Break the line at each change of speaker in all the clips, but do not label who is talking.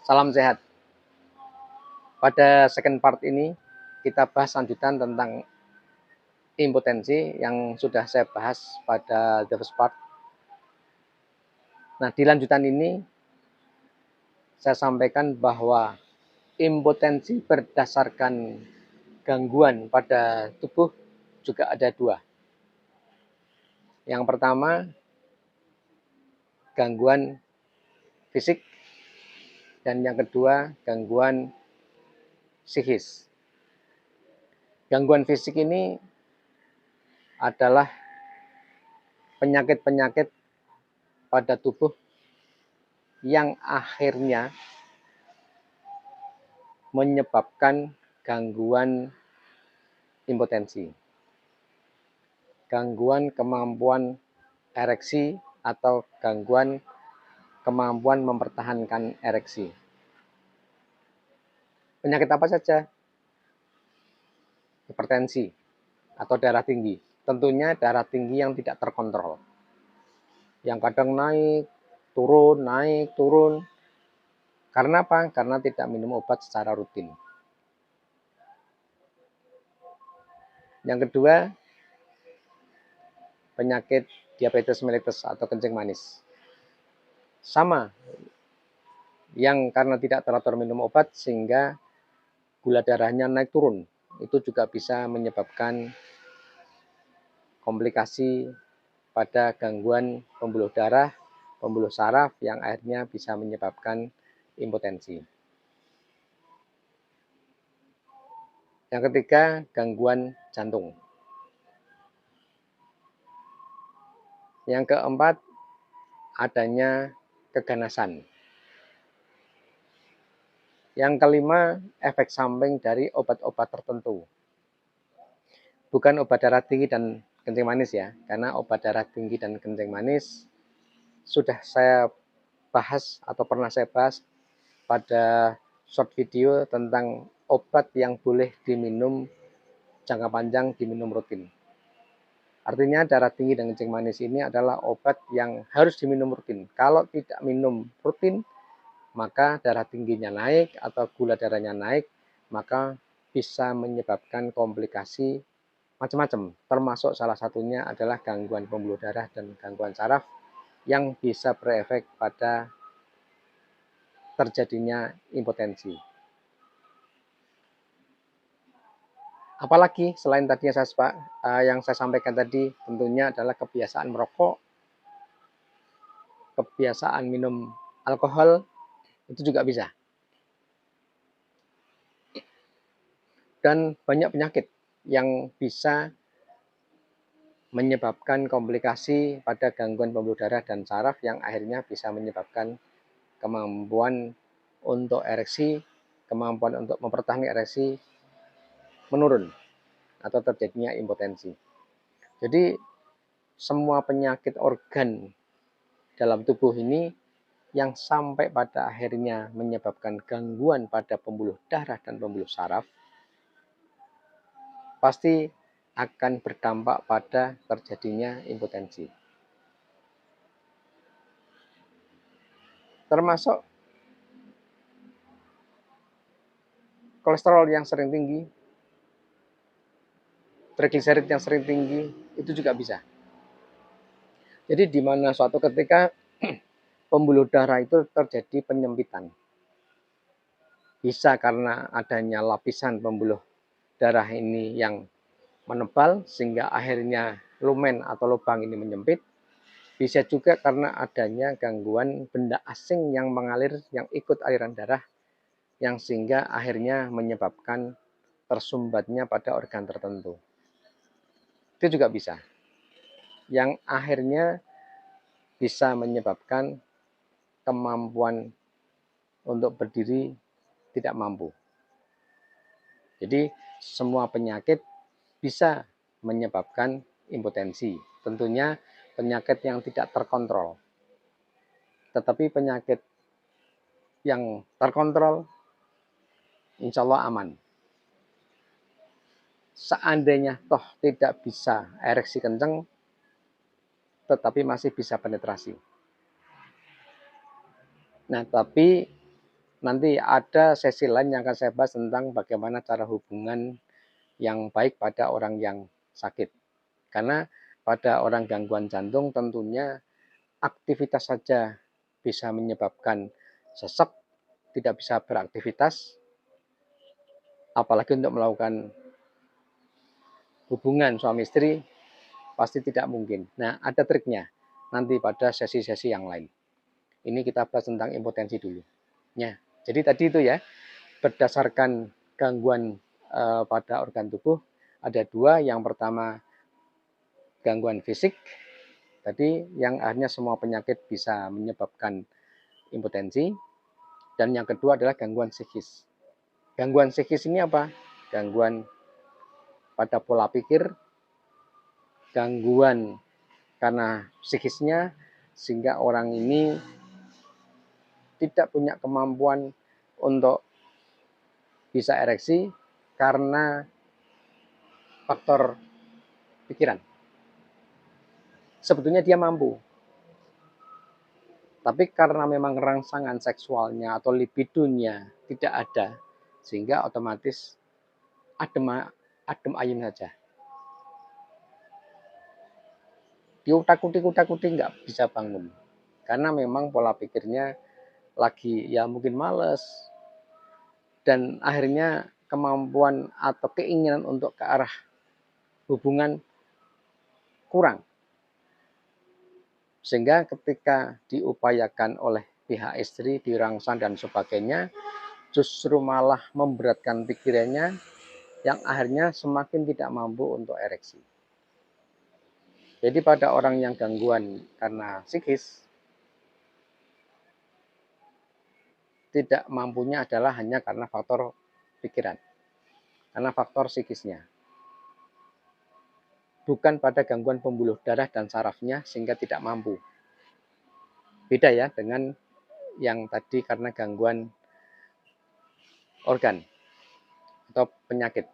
Salam sehat. Pada second part ini kita bahas lanjutan tentang impotensi yang sudah saya bahas pada the first part. Nah, di lanjutan ini saya sampaikan bahwa impotensi berdasarkan gangguan pada tubuh juga ada dua. Yang pertama, gangguan fisik, dan yang kedua, gangguan psikis. Gangguan fisik ini adalah penyakit-penyakit pada tubuh yang akhirnya menyebabkan gangguan impotensi, gangguan kemampuan ereksi atau gangguan kemampuan mempertahankan ereksi. Penyakit apa saja? Hipertensi atau darah tinggi. Tentunya darah tinggi yang tidak terkontrol, yang kadang naik, turun, naik, turun. Karena apa? Karena tidak minum obat secara rutin. Yang kedua, penyakit diabetes mellitus atau kencing manis. Sama, yang karena tidak teratur minum obat sehingga gula darahnya naik turun. Itu juga bisa menyebabkan komplikasi pada gangguan pembuluh darah, pembuluh saraf yang akhirnya bisa menyebabkan impotensi. Yang ketiga, gangguan jantung. Yang keempat, adanya keganasan. Yang kelima, efek samping dari obat-obat tertentu. Bukan obat darah tinggi dan kencing manis ya, karena obat darah tinggi dan kencing manis sudah saya bahas atau pernah saya bahas pada short video tentang obat yang boleh diminum jangka panjang, diminum rutin. Artinya darah tinggi dan kencing manis ini adalah obat yang harus diminum rutin. Kalau tidak minum rutin, maka darah tingginya naik atau gula darahnya naik, maka bisa menyebabkan komplikasi macam-macam. Termasuk salah satunya adalah gangguan pembuluh darah dan gangguan saraf yang bisa berefek pada terjadinya impotensi. Apalagi selain tadi yang saya sampaikan tadi, tentunya adalah kebiasaan merokok, kebiasaan minum alkohol, itu juga bisa. Dan banyak penyakit yang bisa menyebabkan komplikasi pada gangguan pembuluh darah dan saraf yang akhirnya bisa menyebabkan kemampuan untuk ereksi, kemampuan untuk mempertahankan ereksi menurun atau terjadinya impotensi. Jadi semua penyakit organ dalam tubuh ini yang sampai pada akhirnya menyebabkan gangguan pada pembuluh darah dan pembuluh saraf pasti akan berdampak pada terjadinya impotensi. Termasuk kolesterol yang sering tinggi, trigliserid yang sering tinggi, itu juga bisa. Jadi di mana suatu ketika pembuluh darah itu terjadi penyempitan. Bisa karena adanya lapisan pembuluh darah ini yang menebal sehingga akhirnya lumen atau lubang ini menyempit. Bisa juga karena adanya gangguan benda asing yang mengalir, yang ikut aliran darah, yang sehingga akhirnya menyebabkan tersumbatnya pada organ tertentu. Itu juga bisa. Yang akhirnya bisa menyebabkan kemampuan untuk berdiri tidak mampu. Jadi semua penyakit bisa menyebabkan impotensi. Tentunya penyakit yang tidak terkontrol. Tetapi penyakit yang terkontrol, insya Allah aman. Seandainya toh tidak bisa ereksi kenceng, tetapi masih bisa penetrasi. Nah, tapi nanti ada sesi lain yang akan saya bahas tentang bagaimana cara hubungan yang baik pada orang yang sakit. Karena pada orang gangguan jantung tentunya aktivitas saja bisa menyebabkan sesek, tidak bisa beraktivitas, apalagi untuk melakukan hubungan suami istri pasti tidak mungkin. Nah, ada triknya nanti pada sesi-sesi yang lain. Ini kita bahas tentang impotensi dulu. Ya, jadi tadi itu ya, berdasarkan gangguan pada organ tubuh ada dua. Yang pertama gangguan fisik, tadi yang akhirnya semua penyakit bisa menyebabkan impotensi. Dan yang kedua adalah gangguan psikis. Gangguan psikis ini apa? Gangguan pada pola pikir, gangguan karena psikisnya, sehingga orang ini tidak punya kemampuan untuk bisa ereksi karena faktor pikiran. Sebetulnya dia mampu, tapi karena memang rangsangan seksualnya atau libidonya tidak ada, sehingga otomatis adem ayem saja. Diutak-utik nggak bisa bangun, karena memang pola pikirnya lagi ya mungkin males, dan akhirnya kemampuan atau keinginan untuk ke arah hubungan kurang. Sehingga ketika diupayakan oleh pihak istri, dirangsang dan sebagainya, justru malah memberatkan pikirannya, yang akhirnya semakin tidak mampu untuk ereksi. Jadi pada orang yang gangguan karena psikis, tidak mampunya adalah hanya karena faktor pikiran, karena faktor psikisnya. Bukan pada gangguan pembuluh darah dan sarafnya sehingga tidak mampu. Beda ya dengan yang tadi karena gangguan organ atau penyakit.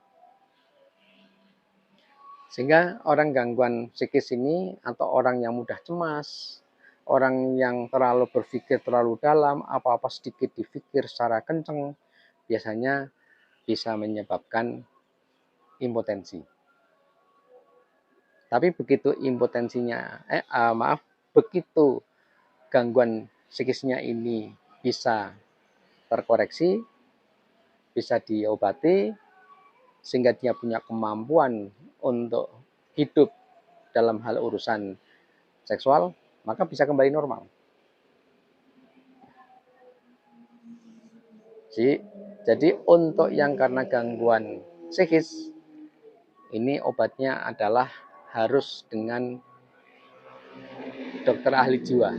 Sehingga orang gangguan psikis ini atau orang yang mudah cemas, orang yang terlalu berpikir terlalu dalam, apa-apa sedikit dipikir secara kencang, biasanya bisa menyebabkan impotensi. Tapi begitu impotensinya, begitu gangguan psikisnya ini bisa terkoreksi, bisa diobati, sehingga dia punya kemampuan untuk hidup dalam hal urusan seksual, maka bisa kembali normal. Jadi untuk yang karena gangguan psikis, ini obatnya adalah harus dengan dokter ahli jiwa.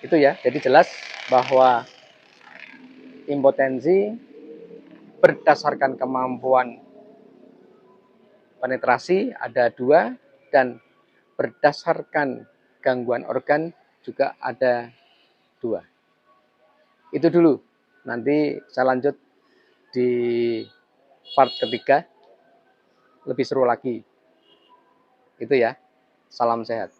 Itu ya, jadi jelas bahwa impotensi berdasarkan kemampuan penetrasi ada dua, dan berdasarkan gangguan organ juga ada dua. Itu dulu, nanti saya lanjut di part ketiga, lebih seru lagi. Itu ya, salam sehat.